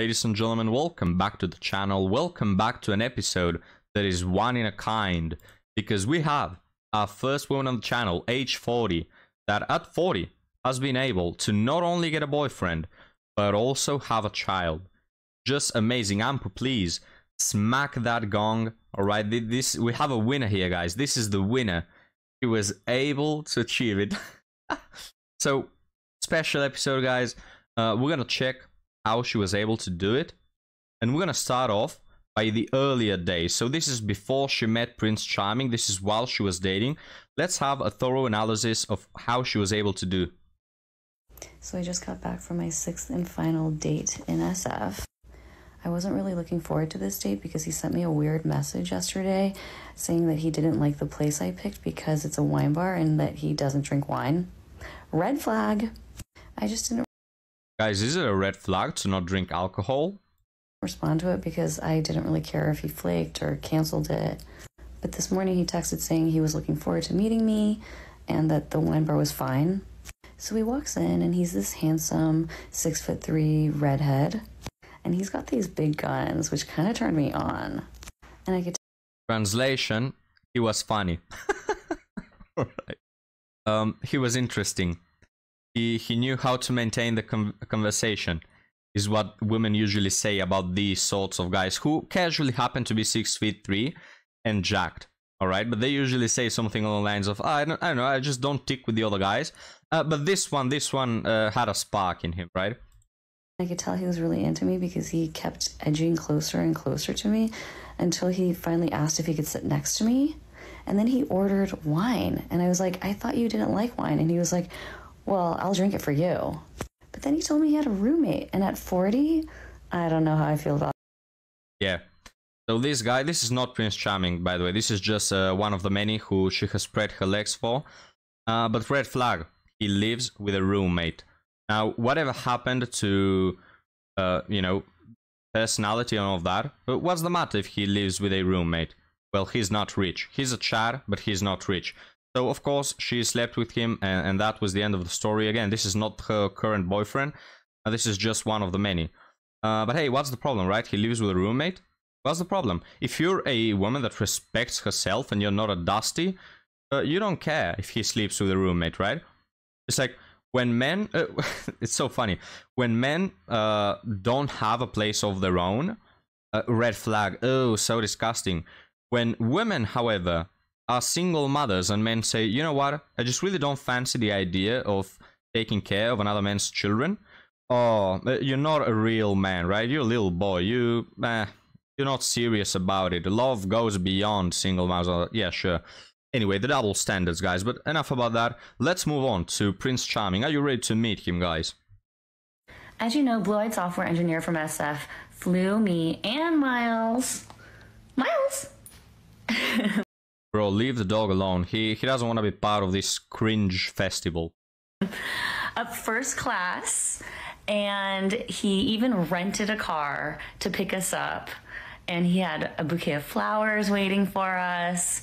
ladies and gentlemen, welcome back to the channel. Welcome back to an episode that is one in a kind, because we have our first woman on the channel, age 40, that at 40 has been able to not only get a boyfriend, but also have a child. Just amazing. Ampu, please smack that gong. All right, we have a winner here, guys. This is the winner. He was able to achieve it. So, special episode, guys. We're gonna check how she was able to do it, and we're gonna start off by the earlier days. So this is before she met Prince Charming. This is while she was dating. Let's have a thorough analysis of how she was able to do. So I just got back from my 6th and final date in SF. I wasn't really looking forward to this date because he sent me a weird message yesterday saying that he didn't like the place I picked because it's a wine bar and that he doesn't drink wine. Red flag. I just didn't. Guys, is it a red flag to not drink alcohol? Respond to it because I didn't really care if he flaked or canceled it. But this morning he texted saying he was looking forward to meeting me and that the wine bar was fine. So he walks in and he's this handsome 6'3" redhead. And he's got these big guns, which kind of turned me on. And I could Translation, he was funny. Alright. He was interesting. He knew how to maintain the conversation, is what women usually say about these sorts of guys who casually happen to be 6'3" and jacked. Alright, but they usually say something along the lines of, I don't know, I just don't tick with the other guys. But this one had a spark in him, right? I could tell he was really into me because he kept edging closer and closer to me until he finally asked if he could sit next to me. And then he ordered wine. And I was like, I thought you didn't like wine. And he was like, well, I'll drink it for you. But then he told me he had a roommate. And at 40, I don't know how I feel about it. Yeah. So this guy, this is not Prince Charming, by the way. This is just one of the many who she has spread her legs for. But red flag, he lives with a roommate. Now, whatever happened to, personality and all of that, but what's the matter if he lives with a roommate? Well, he's not rich. He's a Chad, but he's not rich. So, of course, she slept with him, and that was the end of the story. Again, this is not her current boyfriend. This is just one of the many. But hey, what's the problem, right? He lives with a roommate? What's the problem? If you're a woman that respects herself and you're not a dusty, you don't care if he sleeps with a roommate, right? It's like, when men, it's so funny, when men don't have a place of their own, red flag, oh, so disgusting. When women, however, are single mothers and men say, you know what, I just really don't fancy the idea of taking care of another man's children. Oh, you're not a real man, right? You're a little boy. You're not serious about it. Love goes beyond single mothers. Yeah, sure. Anyway, the double standards, guys, but enough about that. Let's move on to Prince Charming. Are you ready to meet him, guys? As you know, blue-eyed software engineer from SF flew me and Miles. Miles? Bro, leave the dog alone. He doesn't want to be part of this cringe festival. Up first class, and he even rented a car to pick us up. And he had a bouquet of flowers waiting for us.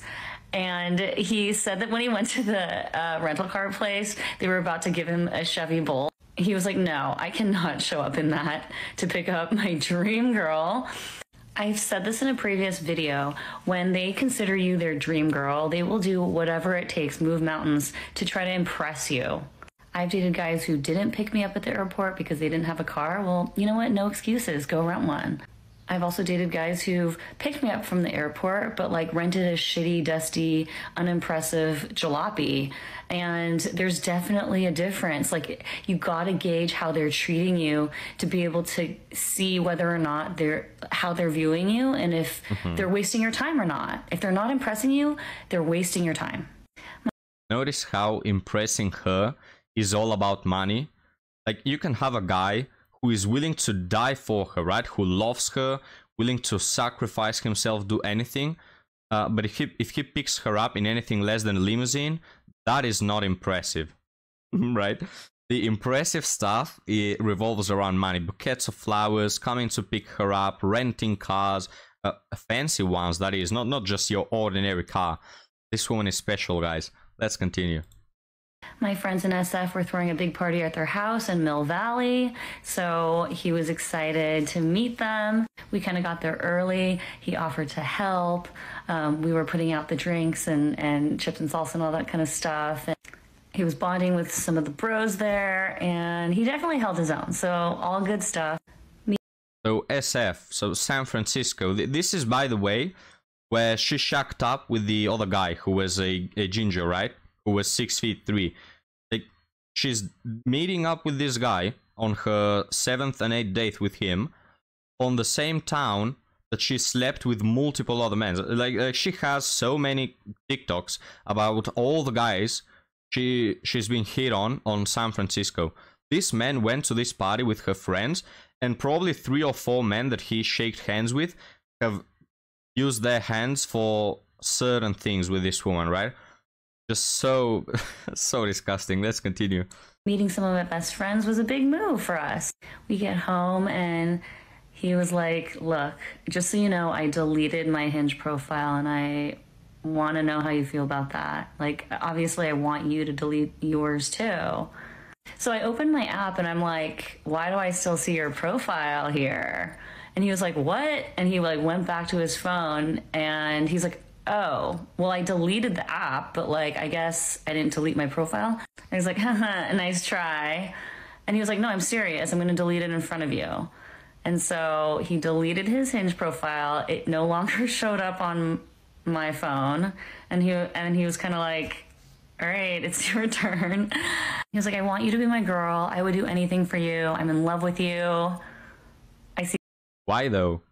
And he said that when he went to the rental car place, they were about to give him a Chevy Bolt. He was like, no, I cannot show up in that to pick up my dream girl. I've said this in a previous video. When they consider you their dream girl, they will do whatever it takes, move mountains, to try to impress you. I've dated guys who didn't pick me up at the airport because they didn't have a car. Well, you know what? No excuses. Go rent one. I've also dated guys who've picked me up from the airport, but like rented a shitty, dusty, unimpressive jalopy. And there's definitely a difference. Like, you gotta gauge how they're treating you to be able to see whether or not how they're viewing you, and if they're wasting your time or not. If they're not impressing you, they're wasting your time. Notice how impressing her is all about money. Like, you can have a guy who is willing to die for her, right? Who loves her, willing to sacrifice himself, do anything. But if he picks her up in anything less than a limousine, that is not impressive, right? The impressive stuff, it revolves around money. Bouquets of flowers, coming to pick her up, renting cars, fancy ones, that is, not just your ordinary car. This woman is special, guys. Let's continue. My friends in SF were throwing a big party at their house in Mill Valley, so he was excited to meet them. We kind of got there early. He offered to help. We were putting out the drinks and chips and salsa and all that kind of stuff. And he was bonding with some of the bros there, and he definitely held his own, so all good stuff. So SF, so San Francisco. This is, by the way, where she shacked up with the other guy who was a ginger, right? Who was 6'3". Like, she's meeting up with this guy on her 7th and 8th date with him on the same town that she slept with multiple other men. Like she has so many TikToks about all the guys she's been hit on San Francisco. This man went to this party with her friends, and probably 3 or 4 men that he shook hands with have used their hands for certain things with this woman, right? Just so disgusting. Let's continue. Meeting some of my best friends was a big move for us. We get home and he was like, look, just so you know, I deleted my Hinge profile and I want to know how you feel about that. Like, obviously I want you to delete yours too. So I opened my app and I'm like, why do I still see your profile here? And he was like, what? And he like went back to his phone and he's like, oh, well, I deleted the app, but like, I guess I didn't delete my profile. And he's like, haha, nice try. And he was like, no, I'm serious. I'm going to delete it in front of you. And so he deleted his Hinge profile. It no longer showed up on my phone. And he was kind of like, all right, it's your turn. He was like, I want you to be my girl. I would do anything for you. I'm in love with you. I see. Why though?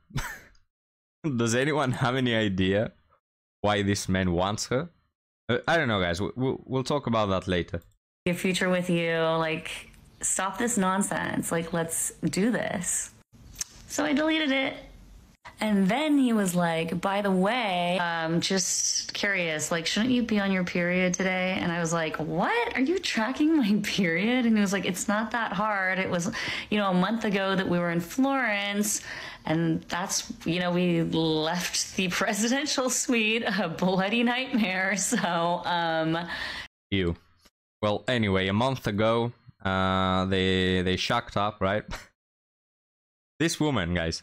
Does anyone have any idea why this man wants her? I don't know, guys. We'll talk about that later. A future with you. Like, stop this nonsense. Like, let's do this. So I deleted it. And then he was like, by the way, just curious, like, shouldn't you be on your period today? And I was like, what? Are you tracking my period? And he was like, it's not that hard. It was, a month ago that we were in Florence. And that's, we left the presidential suite, a bloody nightmare. So, Ew. Well, anyway, a month ago, they shacked up, right? This woman, guys,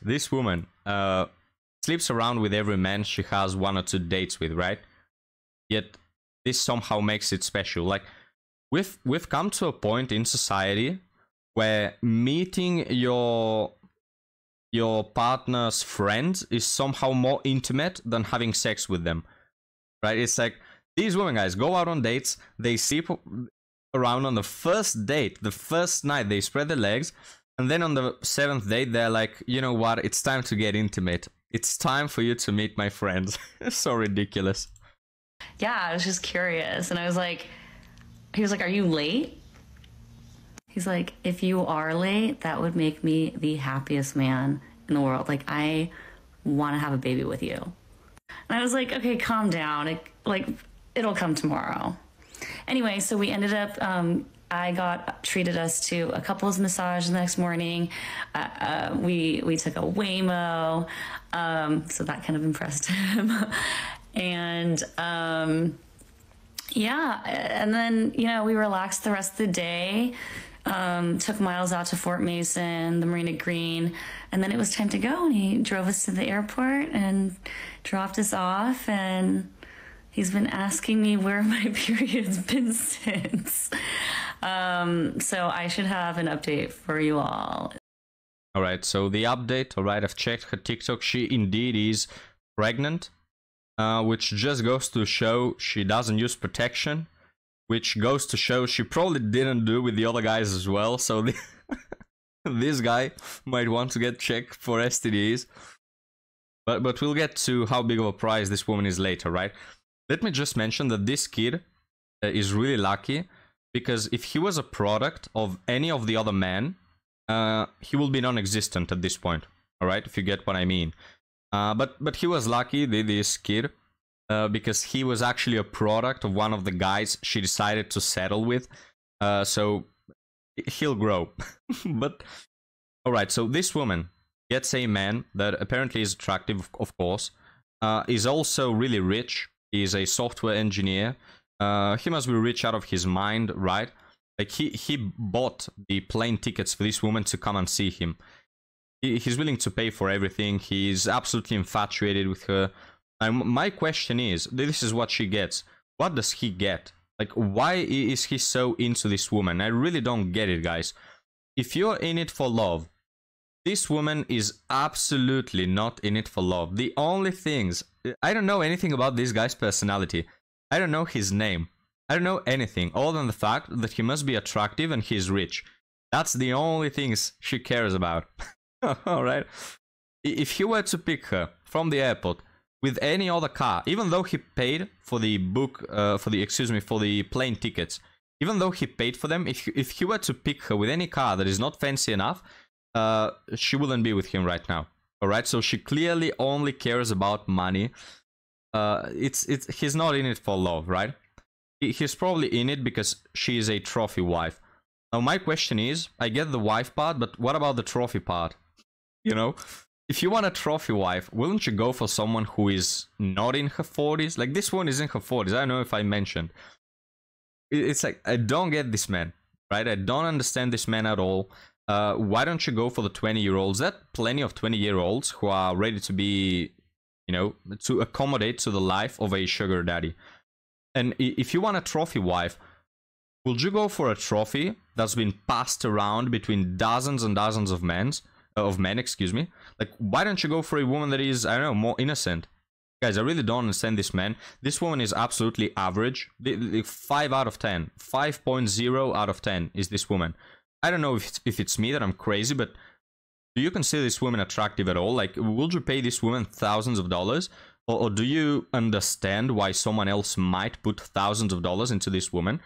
sleeps around with every man she has 1 or 2 dates with, right? Yet this somehow makes it special. Like, we've come to a point in society where meeting your partner's friends is somehow more intimate than having sex with them, right? It's like, these women, guys, go out on dates, they sleep around on the first date, the first night, they spread their legs, and then on the 7th date, they're like, you know what? It's time to get intimate. It's time for you to meet my friends. It's so ridiculous. Yeah, I was just curious. And he was like, are you late? He's like, if you are late, that would make me the happiest man in the world. Like, I want to have a baby with you. And I was like, okay, calm down. It'll come tomorrow. Anyway, so we ended up, treated us to a couples massage the next morning. We took a Waymo, so that kind of impressed him. And and then we relaxed the rest of the day. Took Miles out to Fort Mason, the Marina Green, and then it was time to go. And he drove us to the airport and dropped us off. And he's been asking me where my period's been since. So I should have an update for you all. All right, so the update, all right, I've checked her TikTok. She indeed is pregnant, which just goes to show she doesn't use protection, which goes to show she probably didn't do with the other guys as well. So this guy might want to get checked for STDs. But we'll get to how big of a prize this woman is later, right? Let me just mention that this kid is really lucky, because if he was a product of any of the other men, he will be non-existent at this point. All right, if you get what I mean. But he was lucky, this kid, because he was actually a product of one of the guys she decided to settle with. So he'll grow. But all right, so this woman gets a man that apparently is attractive, of course, is also really rich. He's a software engineer. He must be rich out of his mind, right? Like, he bought the plane tickets for this woman to come and see him. He's willing to pay for everything. He's absolutely infatuated with her. And my question is, this is what she gets. What does he get? Like, why is he so into this woman? I really don't get it, guys. If you're in it for love, this woman is absolutely not in it for love. The only things... I don't know anything about this guy's personality. I don't know his name. I don't know anything, other than the fact that he must be attractive and he's rich. That's the only things she cares about. Alright? If he were to pick her from the airport with any other car, even though he paid for the for the plane tickets, even though he paid for them, if he were to pick her with any car that is not fancy enough, she wouldn't be with him right now. Alright? So she clearly only cares about money. He's not in it for love, right? He's probably in it because she is a trophy wife. Now my question is, I get the wife part, but what about the trophy part? You know, if you want a trophy wife, wouldn't you go for someone who is not in her 40s? Like, this one is in her 40s. I don't know if I mentioned. It's like, I don't get this man, right? I don't understand this man at all. Why don't you go for the 20-year-olds? There are plenty of 20-year-olds who are ready to be, you know, to accommodate to the life of a sugar daddy. And if you want a trophy wife, would you go for a trophy that's been passed around between dozens and dozens of men, excuse me? Like, why don't you go for a woman that is, I don't know, more innocent? Guys, I really don't understand this man. This woman is absolutely average. 5 out of 10. 5.0 out of 10 is this woman. I don't know if it's me that I'm crazy, but do you consider this woman attractive at all? Like, would you pay this woman thousands of dollars? Or do you understand why someone else might put thousands of dollars into this woman?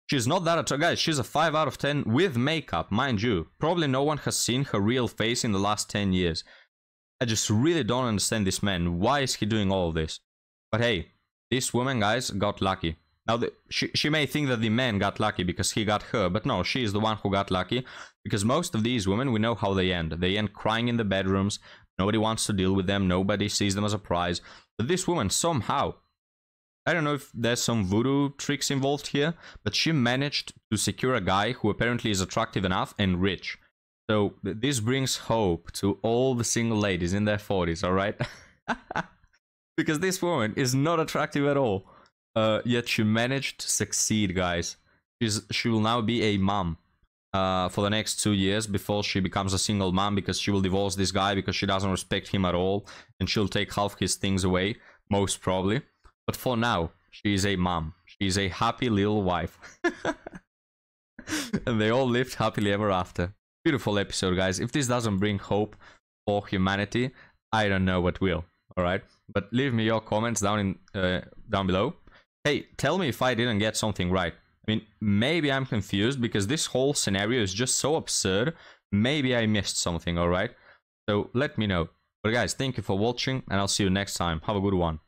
She's not that attractive. Guys, she's a 5 out of 10 with makeup, mind you. Probably no one has seen her real face in the last 10 years. I just really don't understand this man. Why is he doing all of this? But hey, this woman, guys, got lucky. Now, she may think that the man got lucky because he got her, but no, she is the one who got lucky. Because most of these women, we know how they end. They end crying in the bedrooms. Nobody wants to deal with them. Nobody sees them as a prize. But this woman, somehow, I don't know if there's some voodoo tricks involved here, but she managed to secure a guy who apparently is attractive enough and rich. So this brings hope to all the single ladies in their 40s, alright? Because this woman is not attractive at all. Yet she managed to succeed, guys. She will now be a mom for the next 2 years before she becomes a single mom, because she will divorce this guy because she doesn't respect him at all, and she'll take half his things away, most probably. But for now, she is a mom. She is a happy little wife. And they all lived happily ever after. Beautiful episode, guys. If this doesn't bring hope for humanity, I don't know what will. Alright? But leave me your comments down below. Hey, tell me if I didn't get something right. I mean, maybe I'm confused because this whole scenario is just so absurd. Maybe I missed something, alright? So let me know. But guys, thank you for watching, and I'll see you next time. Have a good one.